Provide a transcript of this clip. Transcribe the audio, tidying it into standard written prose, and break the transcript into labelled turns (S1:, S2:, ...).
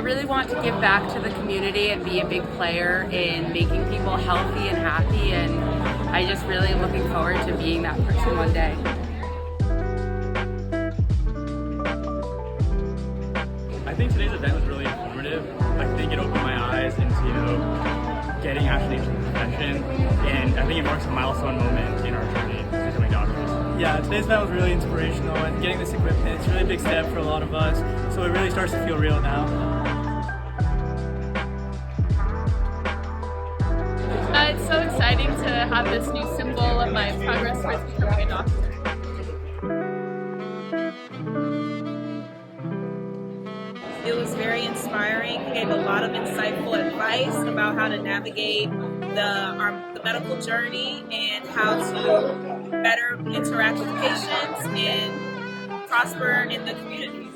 S1: really want to give back to the community and be a big player in making people healthy and happy, and I just really am looking forward to being that person one day.
S2: I think today's event was really informative. I think it opened my eyes into getting actually into the profession, and I think it marks a milestone moment in our journey to becoming doctors.
S3: Yeah, today's event was really inspirational, and getting this equipment, it's a really big step for a lot of us, so it really starts to feel real now.
S4: It's so exciting to have this new symbol of my progress towards becoming a doctor.
S5: It was very inspiring. It gave a lot of insightful advice about how to navigate the medical journey and how to better interact with patients and prosper in the community.